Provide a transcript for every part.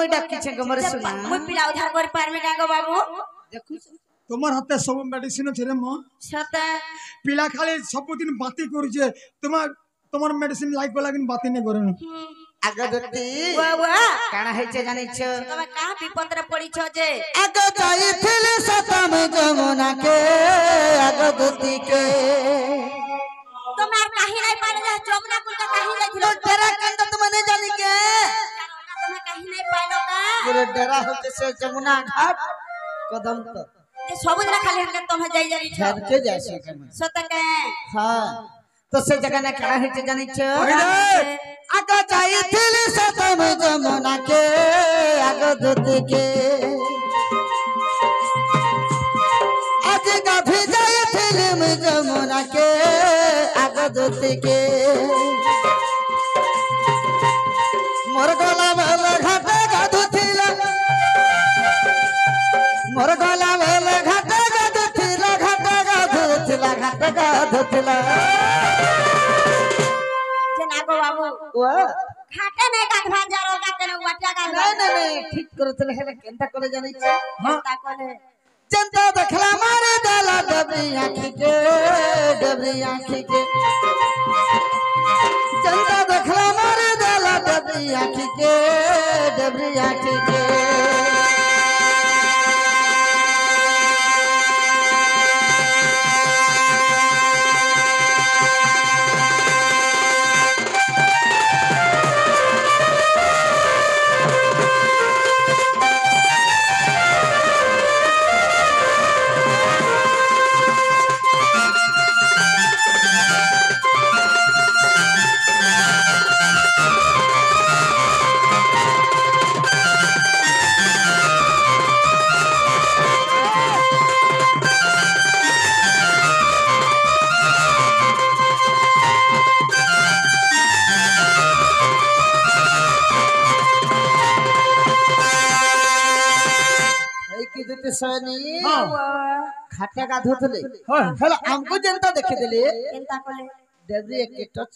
लगे डाकी छे गमर सुना मुई पिला उधार कर पारमे का गो बाबू देखु তোমার হাতে সব মেডিসিন আছে রে মা সতে পিলা খালি সবদিন বাতি করছে তোমার মেডিসিন লাইক লাগিন বাতি নে করে আগদতি বাবা কানা হইছে জানিছ তুমি কাহ বিপদরে পড়িছ যে আগ যাইছিল সতম যমুনা কে আগদতি কে তোমার কাহি নাই পারে না যমুনা কুল का काहे जाइছিল तेरा कंद तुम नहीं जानी के तुम्हें काहे नहीं पाइलो का पूरे डेरा होते से जमुना घाट कदम तो ये सब दिन खाली हमके तुम्हें जाई जाई छ घर के जैसे सत के हां तो से जगह ने खड़ा है जानी छ आग जाइथिल सतम जमुना के আগদতি के आज गाभी जाइथिल जमुना के আগদতি के मोर गला बेला घाटे गाधुथिला मोर गला बेला घाटे गाधुथिला घाटे गाधुथिला घाटे गाधुथिला जे नागो बाबू ओ घाटे नहीं गाधवा जारो का तने वाटा का नहीं ठीक करतले हेले केंता करे जानि छ हां ता कोले जनता देखला मारे दाला डबरी आंखी के जनता देखला मारे दाला डबरी आंखी के सनी खाटे गाधुथले हेला हमको जनता देखे देले केंता कोले डबरी एक टच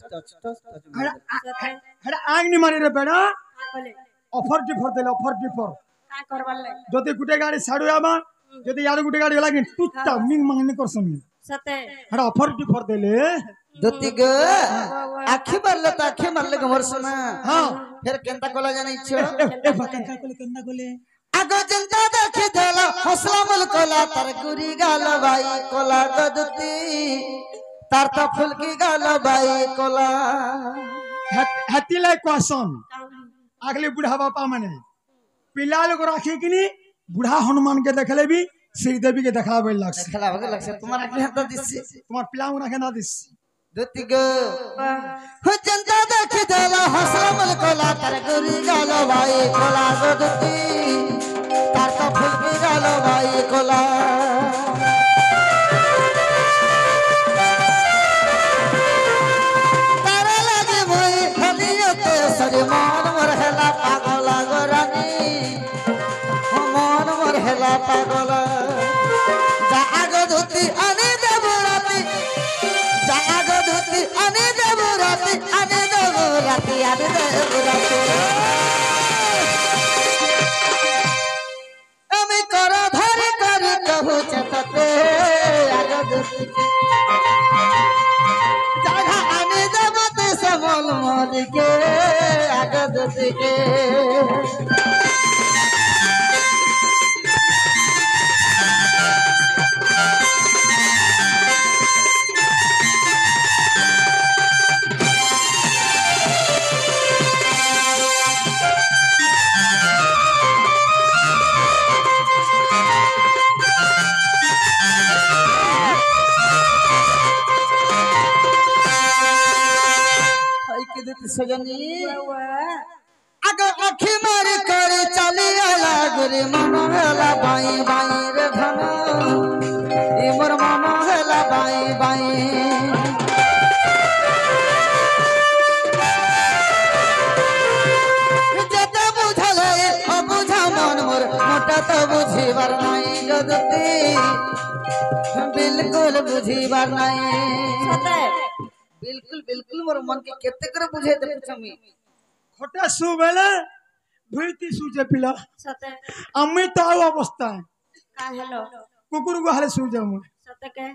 हड़ा आग नि मारे रे बेड़ा का कोले ऑफर डिफर देले ऑफर डिफर का करबले जदी गुटे गाड़ी साडू आमा जदी यार गुटे गाड़ी लागिन टुट्टा मिंग मांगने करसन सते हड़ा ऑफर डिफर देले दोती ग आखी मारले गमर सुना हां फिर केंता कोला जानि छ ए बकन का कोले केंता कोले आगो जनता देखे देला हौसला मुल कोला तर गुरी गाल बाई कोला गदती तार तो फुलकी गाल बाई कोला हती लाई क्वेश्चन अगले बुढ़ा बापा माने पिला लोग राखी किनी बुढ़ा हनुमान के देखले भी श्रीदेवी के देखावे लागस देखला तुम्हारा के हाथ दिस तुम्हार पिला उना के ना दिस दोती ग हो जनता देखे देला हौसला मुल कोला तर गुरी गाल बाई कोला गदती तार तो फुलकी गाल बाई कोला तारा लागे मोई हलियोते सरे मन मोर हेला पागल गोरानी हो मन मोर हेला पागल जा आग धुती अने देबराती जा आग धुती अने देबराती अने देबराती करा धर कर कहू चतते আগদতি के जगह आने देवते समल मोल के আগদতি के सजनी आगे अखी मारी कर चली आला गुरी मन हेला बाई बाई रे धन ए मोर मन हेला बाई बाई जते बुझले बुझा मन मोर मोटा तो बुझीबार नहीं गदती बिल्कुल बुझीबार नहीं बिल्कुल बिल्कुल मोर मन के केते करे बुझे दे पूछमी खोटा सु बेले ভুইতি সুজে পিলা सते আমি তাও অবস্থায় का हेलो কুকুর গুহালে সুজে মু सते के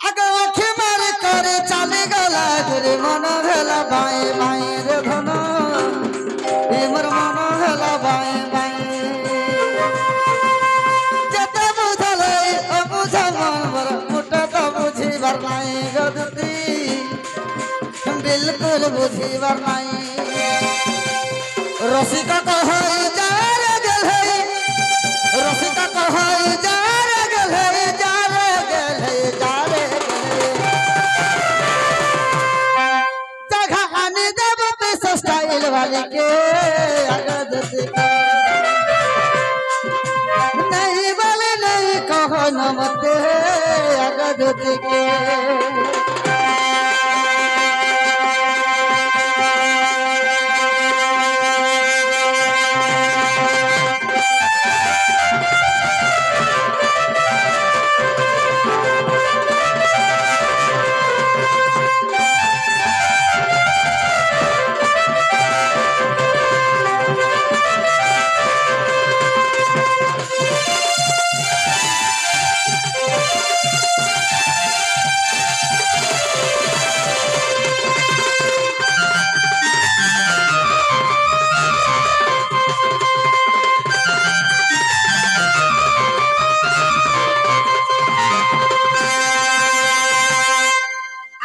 आगो आँखी मार कर चली गला रे मन भेला बाए बाए रे धन मोर मन भेला बाए बाए जत बुझल बुझ मन मोर मुटा तो बुझी बरनाई गदती बिल्कुल बुझी बरनाई रसिका कहई जा रे गल है रसिका कहई जा रे गल है जा रे गल है जा रे जगह आने देव पे स्टाइल वाली के अगद से नहीं बोले नहीं कहो नमते अगद के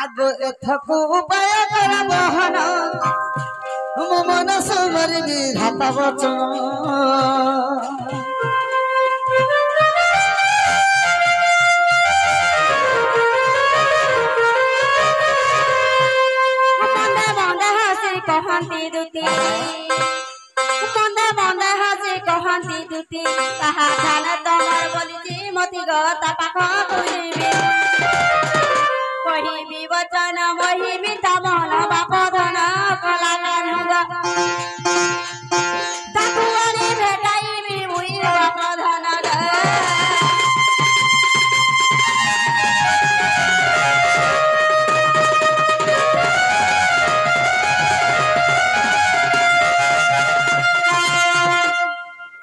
आगो एथको उपाय कर बहन मन सुमर विधाता वचन बंदे बंदे हसी कहंती दुती बंदे बंदे हसी कहंती दुती कहा जान तमर बोली मति गता पाख कहिबी कहिबी वचन महिबी तमन बाप धन कला कानुग ताकुआनी भेटाइबी मुई बाप धन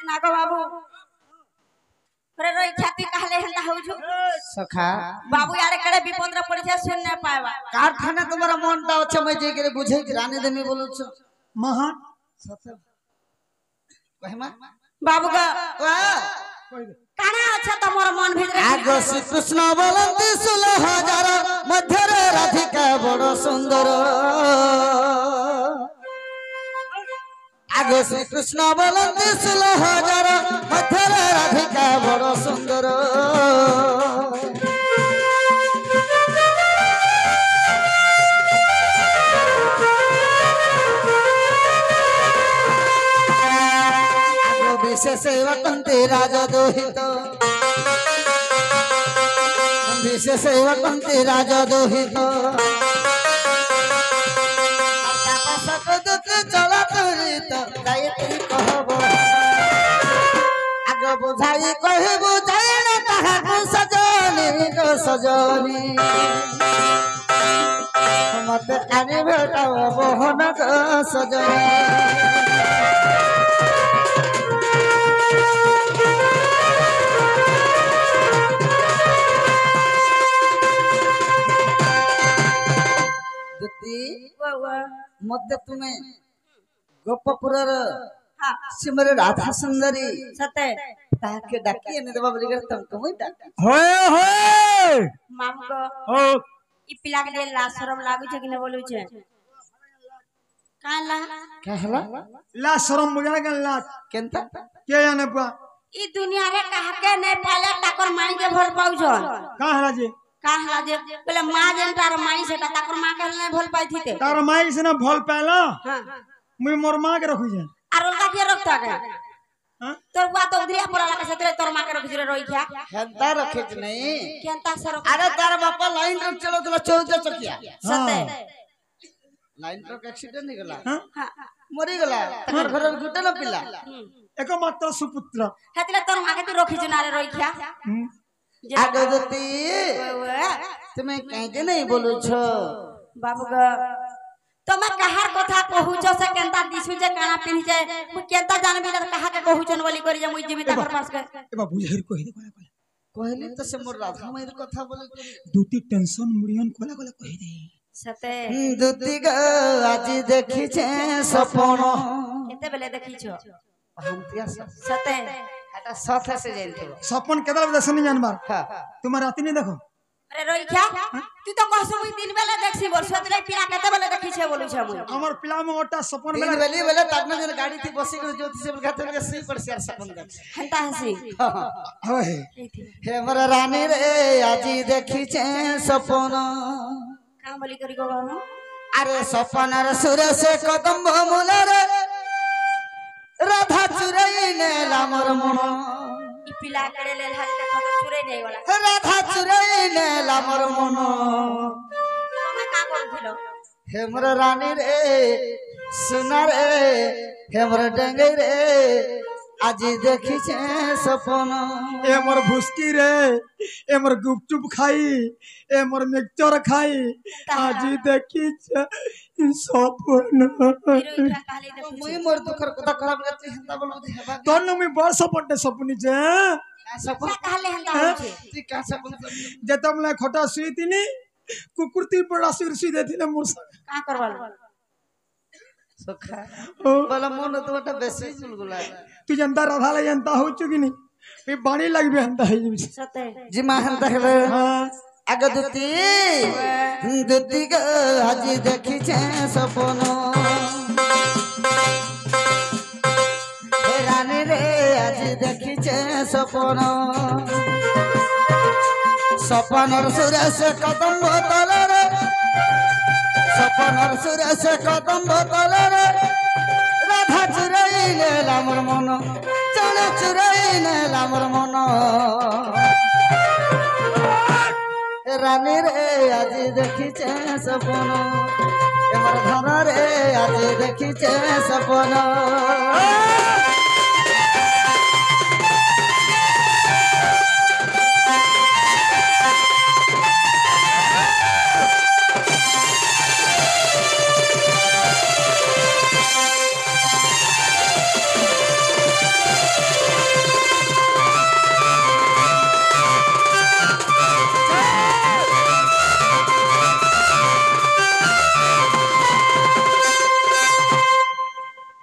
नागो बाबू रे रोई छाती कहले हंदा होजु सखा बाबू यार कड़े विपद रे पड़ी छे सुन न पाएबा कारखाना तुम्हारा मन ता अच्छा मैं जे करे बुझे कि रानी देमी बोलो छ মহান सत कहमा बाबू का কই দে काना अच्छा तमोर मन भीतर आगो श्री कृष्ण बोलंती 16,000 मध्य रे राधिका बड़ सुंदर आगो श्री कृष्ण बोलंती 16,000 मध्य रे राधिका बड़ सुंदर विशेष सेवकंते राजा दोहित विशेष सेवकंते राजा दोहित चला तुरित गायत्री कहब आग बुझाई कहे बुझाई न ताहाकु सजनी गो सजनी मत आने भेटाव बहन गो सजनी मध्य तुम्हें गोपपुरर हां सिमर राधा सुंदरी सते ताके डाकी ने देबा बलिगर तुमको मोई डाकी होए होए माम को हो ई पिला के लिए ला शरम लागु छे कि न बोलु छे काला कहला ला शरम मुजा के ला केनता के जाने पा ई दुनिया रे कहा के ने पाले ताकर माई के भल पाउ छन का हला जी काहला जे पहले मां जनतार माई से ताकर मां के ने भल पाई थीते तार माई से ना भल पाला हां मुई मोर मां के रखु जे आर ओलगा के रखता के हां तोर बुआ तो उधरिया पड़ा लगे से तोर मां के रखि रे रोई खा हेंता रखे नहीं केनता सर अरे तार बापा लाइन ट्रक चलो चलो 14 चकिया सते लाइन ट्रक एक्सीडेंट हो गला हां मरी गला तकर घर में गुटे न पिला एकमात्र सुपुत्र हेतले तोर मां के तू रखि जुना रे रोई खा आगदती तुम्हें कहे नहीं बोलू छो बाबू ग तमे कहार कथा कहूछ से केनता दिसु जे काना पिन जे मु केनता जानबी त कहा के कहूछन बोली करी जे मु जीवित कर पास के ए बाबू हेर कहि दे कोला कहले तो से मोर राधा माई कथा बोले दुती टेंशन मुड़ियन कोला कोला कहि दे सते दुती ग आज देखी छे सपन केते बेले देखिछो हम तिया सते एटा साथे से जानतो सपन केदल दसन नहीं जानबार हां तुम राती नहीं देखो अरे रोइखा तू तो कहसु मुई दिन बेले देखसी बोल सतले पिला केते बेले देखिछे बोलु छ मुई हमर पिला में ओटा सपन दिन में बेली बेले तब जन गाड़ी थी बसी के ज्योति से खाते के सी पर शेर सपन देख हंता हसी होए हे मोर रानी रे आज देखी छे सपन का बोली करी गो बाबू अरे सपनर सुर से कदम मूल रे राधा चुरई ने लामर मन ई पिला करे लेल हाल के खबर चुरे नहीं वाला राधा चुरई ने लामर मन तमे का करथिलो हे मोर रानी रे सुना रे हे मोर डंगई रे आज देखी छे सपन ए मोर भुसकी रे ए मोर गुपचुप खाई ए मोर मिक्सचर खाई आज देखी छ सपन रोइखा कहले देखिछो मुई मोर दुखर कथा खराब करते हंदा बोल हेबा तोन में बड़ सपन सपनी जे सपन कहले हंता होछे ती का सपन जे तमले खोटा सुई तिनी कुकुरती पड़ा सिर सुई देथिले मोर का करवाल सुखा ओ बोला मन तो बटा बेसी गुलगुला तू जनता राधा ले जनता हो चुकी नहीं पे बाणी लगबे हंता है जी सते जी माहन तहले हां आग दुती दुती ग आज देखी छे सपन हे रानी रे आज देखी छे सपन सपनर सुरस कदम बोतल रे सपनर सुरस कदम बोतल रे राधा चुरई ने लामर मन चल चुरई ने लामर मन रानी रे आज देखी छे सपन एमर धन रे आज देखी छे सपन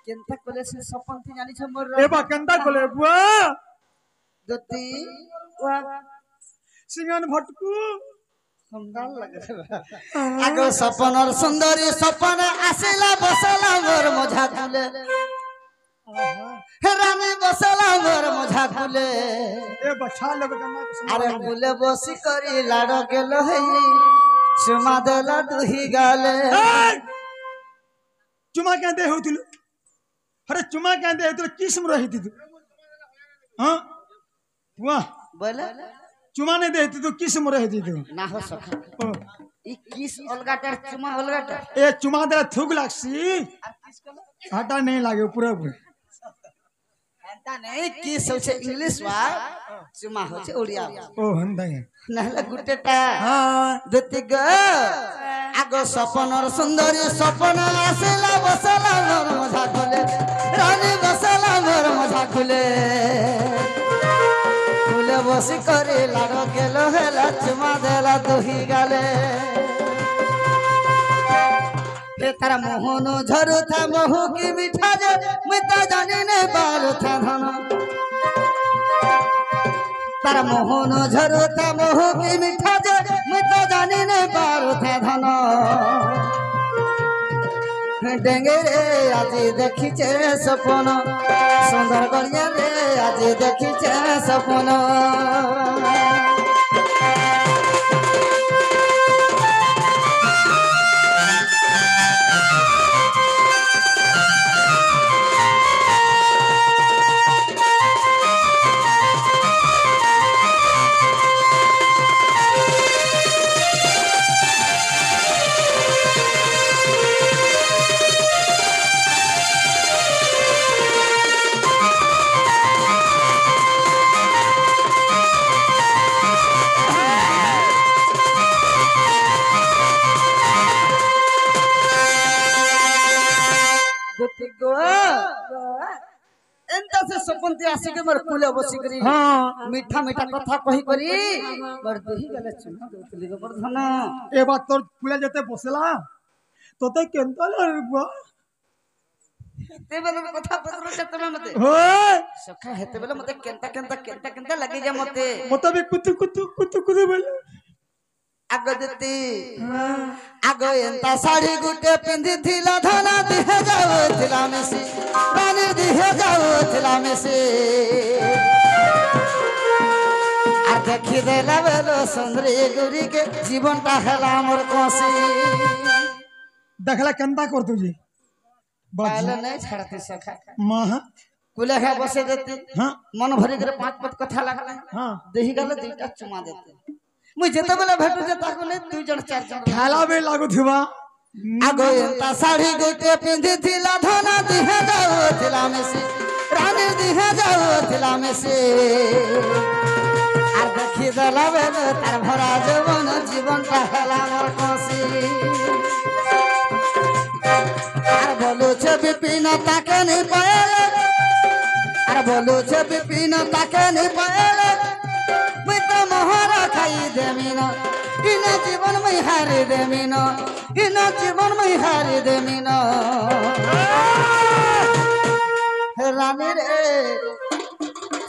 केनता कोले से सपन थी जानी छ मोर ए बा कंदा कोले बुआ दुती सिंगन भटकू सुंदर लगे आगो सपनर सुंदरी सपन आसिला बसला मोर मझा कुले हे रानी बसला मोर मझा कुले ए बछा लोग कन्ना अरे कुले बसी करी लाड़ गेल है चुमा देला दुही गाले चुमा क्या दे होतिलु अरे चुमा क्या दे तो किस्म रही थी तू हां बुआ बोले चुमा नहीं देती तो किस्म रही थी तू ना हो सका ओ, ई किस अलगाटर चुमा अलगाटर ए चुमा दे थूक लागसी घाटा नहीं लागे पूरा पूरा एंता नहीं किस होचे इंग्लिश वा चुमा होचे ओडिया ओ हंदा है नहला गुटेटा हां दुती ग आगो सपनर सुंदरी सपन आसिला बसला मोर मझा खुले रानी बसला मोर मझा खुले खुले बसी करे लाड़ गेल हेला चुमा देला दुही गाले ए तारा मोहन झरू था महू की मीठा जे मिता जाने ने बाल था धन तारा मोहन झरू था महू की मीठा जे मिता जाने ने बाल था धन डेंगे रे आज देखी छे सपन सुंदर गलिया रे आज देखी छे सपन गोवा एंता से सपनती आसी के मोर कुले बसी करी हाँ मीठा मीठा कथा कही करी मोर दही गले चुमा देउतली गोवर्धन ए बात तोर कुले जते बसला तोते केंता लागे बुआ ते बेले कथा पत्र से तमे मते होय सखा हेते बेले मते केंता केंता केंता केंता लगी जा मते मते भी कुतु कुतु कुतु कुतु बोल आगो देती आगो एंता साड़ी गुटे पिंदी थिला धना दिहे जाओ थिला मेसी रानी दिहे जाओ थिला मेसी आ देखि देला बेलो सुंदरी गुरी के जीवन ता हेला मोर कोसी देखला केंता कर तुझे पहले नहीं छड़ती सखा मां कुले है बसे देती हां मन भरी करे पांच पत कथा लागला हां देही गले दुईटा चुमा देते मुझे जेते बेले भेटू जे ताको ने दुई जण चार जण खाला बे लागो थिबा आगो एंता साड़ी गुटे पिंदी थिला धना दिहे जाओ थिला मेसी रानी दिहे जाओ थिला मेसी आ देखि देला बेले तार भरा जीवन ता हेला मोर कोसी আর বলছে বিপিন তাকে নি পায়লে আর বলছে বিপিন তাকে নি পায়লে মুই তো মহারা খাই দেমিন ইনা জীবন মই হারি দেমিন ইনা জীবন মই হারি দেমিন রানী রে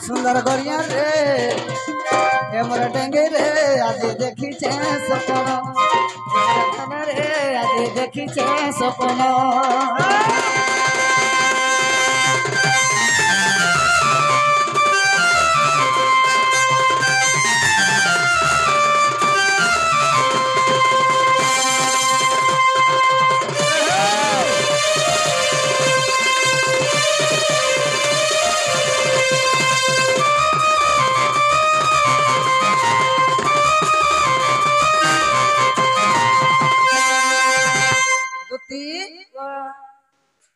সুন্দর গড়িয়া রে এমর ডেঙ্গে রে আজ দেখিছে সপন রে আজ দেখিছে সপন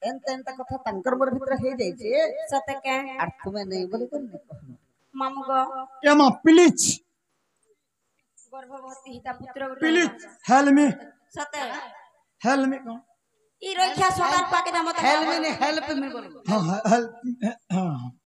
एंता एंता कथा तंकर मोर भीतर हे जाई छे सते के और तुम्हें नहीं बोले कोन नहीं कहनो मामू गो एमा प्लीज गर्भवती हिता पुत्र प्लीज हेल्प मी सते हेल्प मी कौन ई रक्षा सोनार पाके ना मत हेल्प मी नहीं हेल्प मी बोलो हां हेल्प हां